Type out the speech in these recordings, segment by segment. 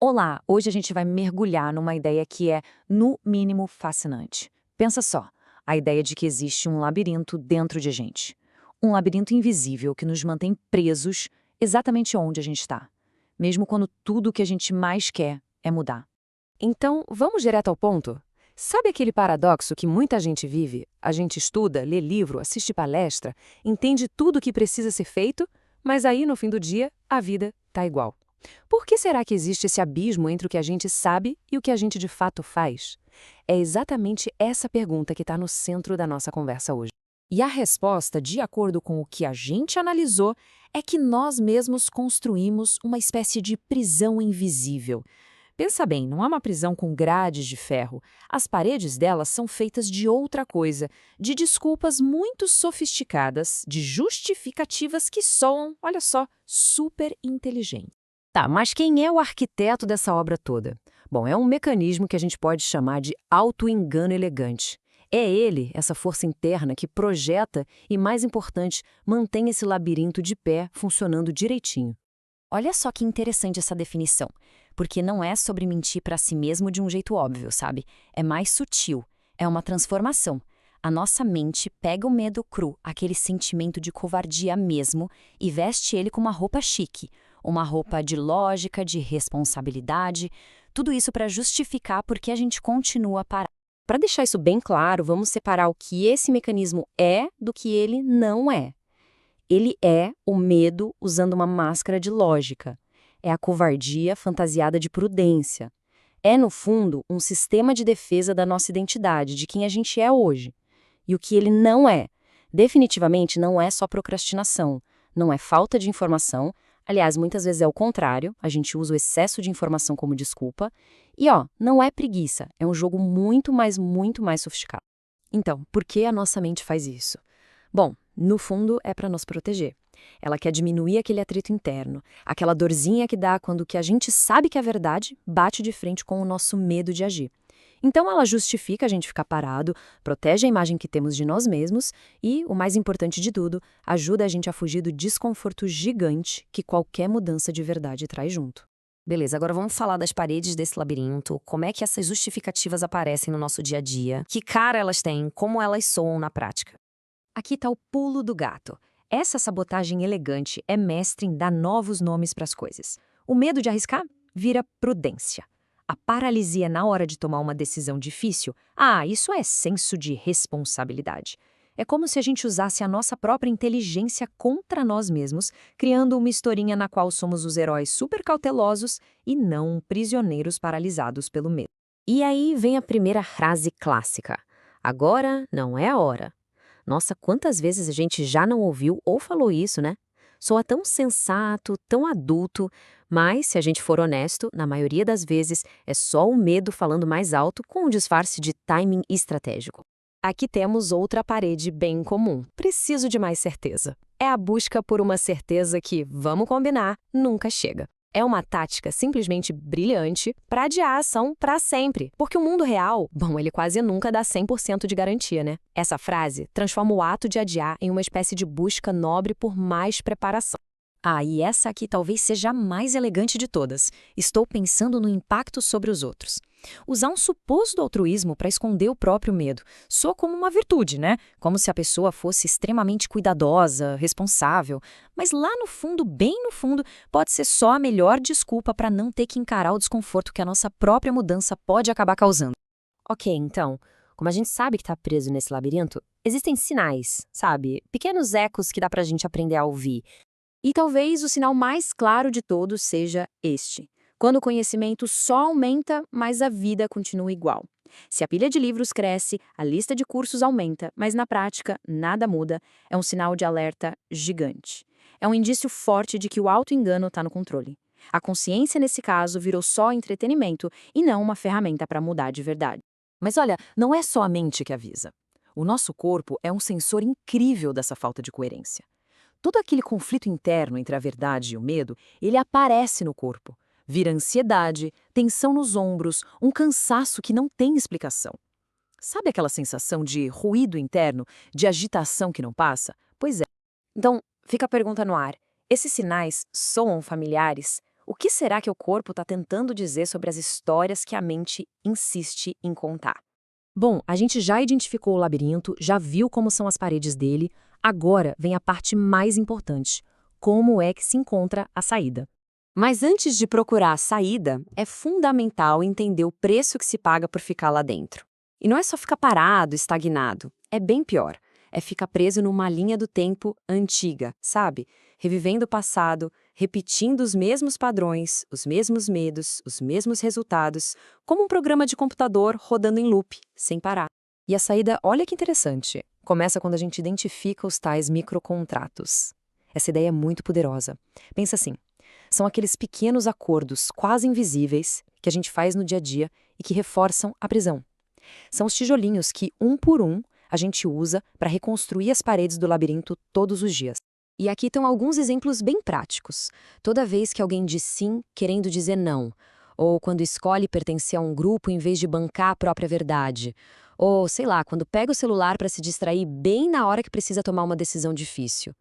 Olá, hoje a gente vai mergulhar numa ideia que é, no mínimo, fascinante. Pensa só, a ideia de que existe um labirinto dentro de a gente. Um labirinto invisível que nos mantém presos exatamente onde a gente está. Mesmo quando tudo o que a gente mais quer é mudar. Então, vamos direto ao ponto? Sabe aquele paradoxo que muita gente vive? A gente estuda, lê livro, assiste palestra, entende tudo o que precisa ser feito, mas aí, no fim do dia, a vida tá igual. Por que será que existe esse abismo entre o que a gente sabe e o que a gente de fato faz? É exatamente essa pergunta que está no centro da nossa conversa hoje. E a resposta, de acordo com o que a gente analisou, é que nós mesmos construímos uma espécie de prisão invisível. Pensa bem, não é uma prisão com grades de ferro. As paredes delas são feitas de outra coisa, de desculpas muito sofisticadas, de justificativas que soam, olha só, super inteligentes. Tá, mas quem é o arquiteto dessa obra toda? Bom, é um mecanismo que a gente pode chamar de auto-engano elegante. É ele, essa força interna, que projeta e, mais importante, mantém esse labirinto de pé funcionando direitinho. Olha só que interessante essa definição, porque não é sobre mentir para si mesmo de um jeito óbvio, sabe? É mais sutil, é uma transformação. A nossa mente pega o medo cru, aquele sentimento de covardia mesmo, e veste ele com uma roupa chique, uma roupa de lógica, de responsabilidade, tudo isso para justificar por que a gente continua parado. Para deixar isso bem claro, vamos separar o que esse mecanismo é do que ele não é. Ele é o medo usando uma máscara de lógica. É a covardia fantasiada de prudência. É, no fundo, um sistema de defesa da nossa identidade, de quem a gente é hoje. E o que ele não é, definitivamente não é só procrastinação, não é falta de informação. Aliás, muitas vezes é o contrário, a gente usa o excesso de informação como desculpa. E, não é preguiça, é um jogo muito mais sofisticado. Então, por que a nossa mente faz isso? Bom, no fundo, é para nos proteger. Ela quer diminuir aquele atrito interno, aquela dorzinha que dá quando o que a gente sabe que é verdade bate de frente com o nosso medo de agir. Então ela justifica a gente ficar parado, protege a imagem que temos de nós mesmos e, o mais importante de tudo, ajuda a gente a fugir do desconforto gigante que qualquer mudança de verdade traz junto. Beleza, agora vamos falar das paredes desse labirinto, como é que essas justificativas aparecem no nosso dia a dia, que cara elas têm, como elas soam na prática. Aqui está o pulo do gato. Essa sabotagem elegante é mestre em dar novos nomes para as coisas. O medo de arriscar vira prudência. A paralisia na hora de tomar uma decisão difícil, isso é senso de responsabilidade. É como se a gente usasse a nossa própria inteligência contra nós mesmos, criando uma historinha na qual somos os heróis super cautelosos e não prisioneiros paralisados pelo medo. E aí vem a primeira frase clássica. Agora não é a hora. Nossa, quantas vezes a gente já não ouviu ou falou isso, né? Soa tão sensato, tão adulto, mas, se a gente for honesto, na maioria das vezes é só o medo falando mais alto com um disfarce de timing estratégico. Aqui temos outra parede bem comum. Preciso de mais certeza. É a busca por uma certeza que, vamos combinar, nunca chega. É uma tática simplesmente brilhante para adiar a ação para sempre. Porque o mundo real, ele quase nunca dá 100% de garantia, né? Essa frase transforma o ato de adiar em uma espécie de busca nobre por mais preparação. E essa aqui talvez seja a mais elegante de todas. Estou pensando no impacto sobre os outros. Usar um suposto altruísmo para esconder o próprio medo soa como uma virtude, né? Como se a pessoa fosse extremamente cuidadosa, responsável. Mas lá no fundo, bem no fundo, pode ser só a melhor desculpa para não ter que encarar o desconforto que a nossa própria mudança pode acabar causando. Ok, então, como a gente sabe que está preso nesse labirinto, existem sinais, sabe? Pequenos ecos que dá pra gente aprender a ouvir. E talvez o sinal mais claro de todos seja este. Quando o conhecimento só aumenta, mas a vida continua igual. Se a pilha de livros cresce, a lista de cursos aumenta, mas na prática nada muda, é um sinal de alerta gigante. É um indício forte de que o auto-engano está no controle. A consciência, nesse caso, virou só entretenimento e não uma ferramenta para mudar de verdade. Mas olha, não é só a mente que avisa. O nosso corpo é um sensor incrível dessa falta de coerência. Todo aquele conflito interno entre a verdade e o medo, ele aparece no corpo. Vira ansiedade, tensão nos ombros, um cansaço que não tem explicação. Sabe aquela sensação de ruído interno, de agitação que não passa? Pois é. Então, fica a pergunta no ar. Esses sinais soam familiares? O que será que o corpo está tentando dizer sobre as histórias que a mente insiste em contar? Bom, a gente já identificou o labirinto, já viu como são as paredes dele, agora vem a parte mais importante: como é que se encontra a saída. Mas antes de procurar a saída, é fundamental entender o preço que se paga por ficar lá dentro. E não é só ficar parado, estagnado. É bem pior. É ficar preso numa linha do tempo antiga, sabe? Revivendo o passado, repetindo os mesmos padrões, os mesmos medos, os mesmos resultados, como um programa de computador rodando em loop, sem parar. E a saída, olha que interessante, começa quando a gente identifica os tais microcontratos. Essa ideia é muito poderosa. Pensa assim, são aqueles pequenos acordos quase invisíveis que a gente faz no dia a dia e que reforçam a prisão. São os tijolinhos que, um por um, a gente usa para reconstruir as paredes do labirinto todos os dias. E aqui estão alguns exemplos bem práticos. Toda vez que alguém diz sim, querendo dizer não, ou quando escolhe pertencer a um grupo em vez de bancar a própria verdade, ou, sei lá, quando pega o celular para se distrair bem na hora que precisa tomar uma decisão difícil.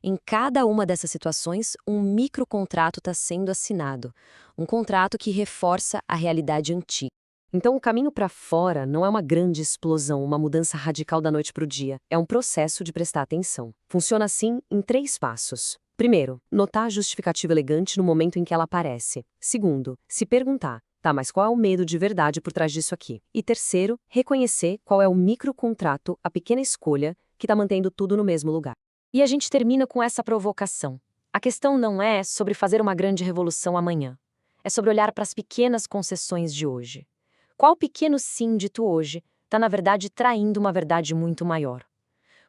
Em cada uma dessas situações, um microcontrato está sendo assinado, um contrato que reforça a realidade antiga. Então, o caminho para fora não é uma grande explosão, uma mudança radical da noite para o dia. É um processo de prestar atenção. Funciona assim em 3 passos. Primeiro, notar a justificativa elegante no momento em que ela aparece. Segundo, se perguntar, tá, mas qual é o medo de verdade por trás disso aqui? E terceiro, reconhecer qual é o microcontrato, a pequena escolha, que está mantendo tudo no mesmo lugar. E a gente termina com essa provocação. A questão não é sobre fazer uma grande revolução amanhã. É sobre olhar para as pequenas concessões de hoje. Qual pequeno sim dito hoje está, na verdade, traindo uma verdade muito maior?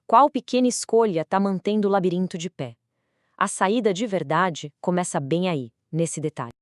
Qual pequena escolha está mantendo o labirinto de pé? A saída de verdade começa bem aí, nesse detalhe.